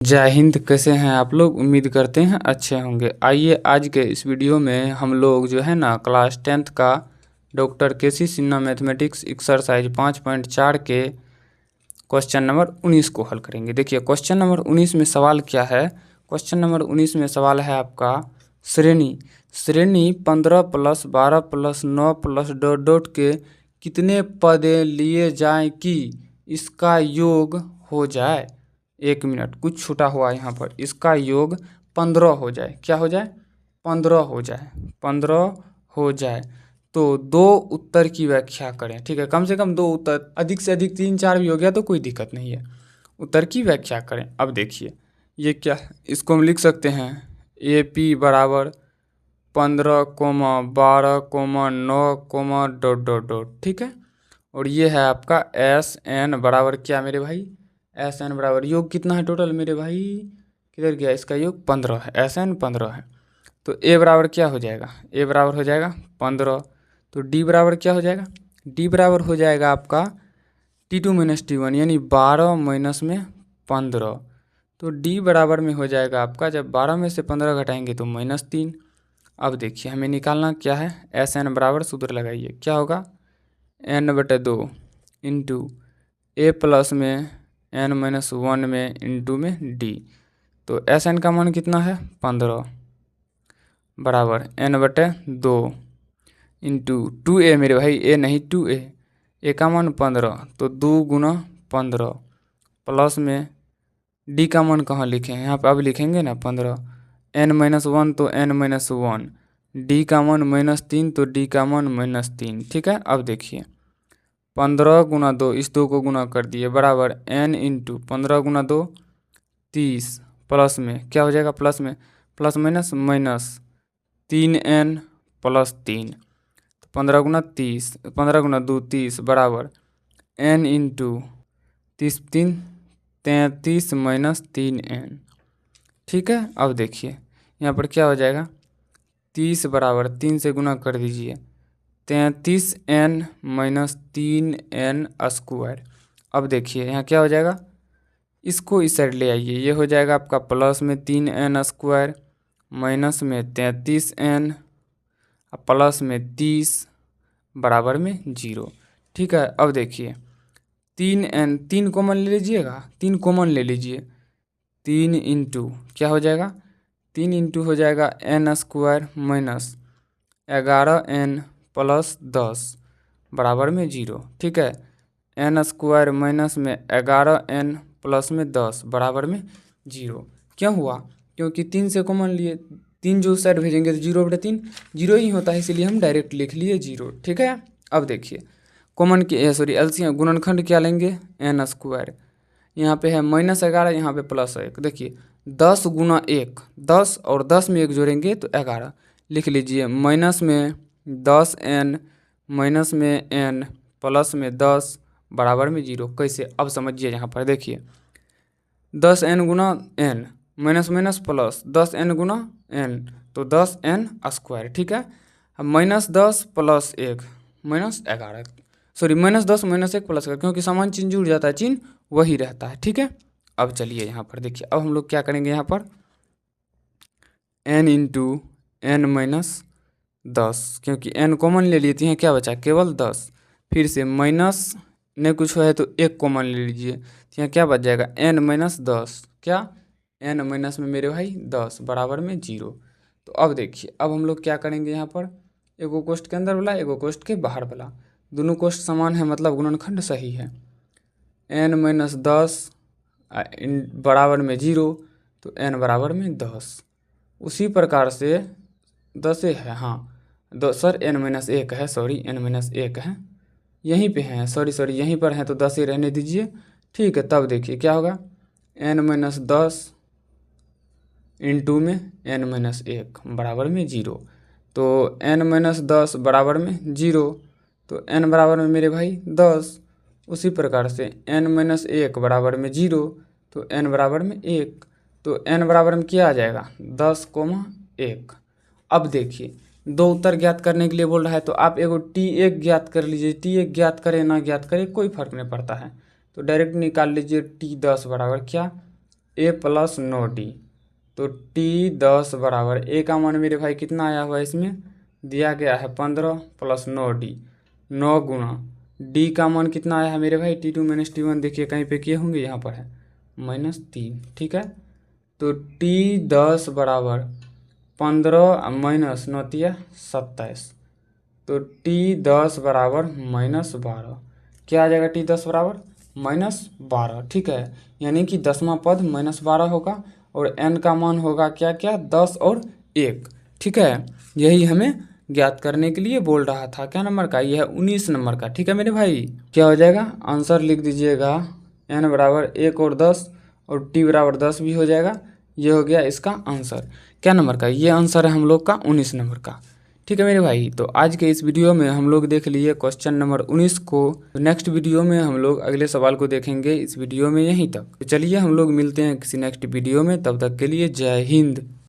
जय हिंद। कैसे हैं आप लोग? उम्मीद करते हैं अच्छे होंगे। आइए आज के इस वीडियो में हम लोग जो है ना क्लास 10th का डॉक्टर केसी सिन्हा मैथमेटिक्स एक्सरसाइज 5.4 के क्वेश्चन नंबर 19 को हल करेंगे। देखिए क्वेश्चन नंबर 19 में सवाल क्या है। क्वेश्चन नंबर 19 में सवाल है आपका श्रेणी 15 + 12 + 9 + ... के कितने पदे लिए जाएं कि इसका योग हो जाए। 1 मिनट, कुछ छूटा हुआ यहाँ पर। इसका योग 15 हो जाए। क्या हो जाए? 15 हो जाए। 15 हो जाए तो दो उत्तर की व्याख्या करें। ठीक है, कम से कम 2 उत्तर, अधिक से अधिक 3-4 भी हो गया तो कोई दिक्कत नहीं है। उत्तर की व्याख्या करें। अब देखिए ये क्या है, इसको हम लिख सकते हैं AP बराबर 15, 12, 9, ... ठीक है। और ये है आपका SN बराबर क्या मेरे भाई? SN बराबर योग कितना है टोटल मेरे भाई? किधर गया? इसका योग 15 है। SN 15 है तो A बराबर क्या हो जाएगा? A बराबर हो जाएगा 15। तो D बराबर क्या हो जाएगा? D बराबर हो जाएगा आपका T2 - T1 यानी 12 माइनस में 15। तो D बराबर में हो जाएगा आपका, जब 12 में से 15 घटाएंगे तो -3। अब देखिए हमें निकालना क्या है। SN बराबर सूत्र लगाइए, क्या होगा? n/2 इंटू A प्लस में n-1 में इंटू में D। तो SN का मान कितना है? 15 बराबर n/2 इंटू 2A मेरे भाई, A नहीं 2A। A का मान 15 तो 2 × 15 प्लस में D का मान कहाँ लिखे हैं? यहाँ पे अब लिखेंगे ना 15। n-1 तो n-1, D का मान -3 तो D का मान -3। ठीक है। अब देखिए 15 × 2, इस 2 को गुना कर दिए, बराबर n इंटू 15 × 2 30 प्लस में क्या हो जाएगा? प्लस में प्लस माइनस माइनस 3n + 3 तो 15 × 30, 15 × 2 30 बराबर n इंटू 30 3 33 - 3n। ठीक है। अब देखिए यहाँ पर क्या हो जाएगा? 30 बराबर 3 से गुना कर दीजिए, 33n - 3n स्क्वायर। अब देखिए यहाँ क्या हो जाएगा? इसको इस साइड ले आइए, ये हो जाएगा आपका प्लस में 3n स्क्वायर माइनस में 33n प्लस में 30 बराबर में 0। ठीक है। अब देखिए 3n, 3 कॉमन ले लीजिएगा, 3 कॉमन ले लीजिए। 3 इंटू क्या हो जाएगा? 3 इंटू हो जाएगा n स्क्वायर माइनस 11n + 10 बराबर में 0। ठीक है। n स्क्वायर माइनस में 11n प्लस में 10 बराबर में 0। क्यों हुआ? क्योंकि 3 से कॉमन लिए, 3 जो साइड भेजेंगे तो 0/3 0 ही होता है, इसीलिए हम डायरेक्ट लिख लिए 0। ठीक है। अब देखिए कॉमन के एलसीएम गुणनखंड क्या लेंगे? n square. यहाँ पे है -11, यहाँ पे +1। देखिए 10 × 1 10 और 10 में 1 जोड़ेंगे तो 11। लिख लीजिए माइनस में 10n माइनस में n प्लस में 10 बराबर में 0। कैसे? अब समझिए। यहाँ पर देखिए 10n × n minus minus plus 10n × n तो 10n स्क्वायर। ठीक है। अब -10 + 1 -11, सॉरी -10 -1 + 1, क्योंकि समान चिन्ह जुड़ जाता है, चिन्ह वही रहता है। ठीक है। अब चलिए यहाँ पर देखिए, अब हम लोग क्या करेंगे? यहाँ पर n इंटू n - 10, क्योंकि n कॉमन ले लिए थे, क्या बचा? केवल 10। फिर से माइनस नहीं कुछ है तो 1 कॉमन ले लीजिए, तो यहाँ क्या बच जाएगा? n - 10। क्या? n माइनस में मेरे भाई 10 बराबर में 0। तो अब देखिए अब हम लोग क्या करेंगे? यहाँ पर एगो कोष्ठ के अंदर वाला, एगो कोष्ठ के बाहर वाला, दोनों कोष्ठ समान है, मतलब गुणनखंड सही है। n - 10 बराबर में 0 तो n बराबर में 10। उसी प्रकार से 10 है, हाँ सर n - 1 है, सॉरी n - 1 है, यहीं पे हैं, सॉरी यहीं पर हैं, तो 10 ही रहने दीजिए। ठीक है। तब देखिए क्या होगा? n - 10 इंटू में n - 1 बराबर में 0। तो n - 10 बराबर में 0 तो n बराबर में मेरे भाई 10। उसी प्रकार से n - 1 बराबर में 0 तो n बराबर में 1। तो n बराबर में क्या आ जाएगा? 10,1। अब देखिए 2 उत्तर ज्ञात करने के लिए बोल रहा है, तो आप एगो T1 ज्ञात कर लीजिए। T1 ज्ञात करें ना ज्ञात करें कोई फर्क नहीं पड़ता है, तो डायरेक्ट निकाल लीजिए T10 बराबर क्या? ए प्लस 9d। तो टी 10 बराबर ए का मान मेरे भाई कितना आया हुआ है, इसमें दिया गया है 15 प्लस 9d, 9 गुणा डी का मान कितना आया है मेरे भाई, T2 माइनस T1 देखिए कहीं पे किए होंगे, यहाँ पर है -3। ठीक है, तो T10 बराबर 15 माइनस 9 27, तो T10 बराबर -12। क्या आ जाएगा, T10 बराबर -12। ठीक है, यानी कि 10वां पद -12 होगा और n का मान होगा क्या क्या, 10 और 1। ठीक है, यही हमें ज्ञात करने के लिए बोल रहा था। क्या नंबर का, यह है 19 नंबर का। ठीक है मेरे भाई, क्या हो जाएगा, आंसर लिख दीजिएगा n बराबर 1 और 10 और t बराबर 10 भी हो जाएगा। ये हो गया इसका आंसर। क्या नंबर का, ये आंसर है हम लोग का 19 नंबर का। ठीक है मेरे भाई, तो आज के इस वीडियो में हम लोग देख लिए क्वेश्चन नंबर 19 को। तो नेक्स्ट वीडियो में हम लोग अगले सवाल को देखेंगे इस वीडियो में यहीं तक। तो चलिए हम लोग मिलते हैं किसी नेक्स्ट वीडियो में, तब तक के लिए जय हिंद।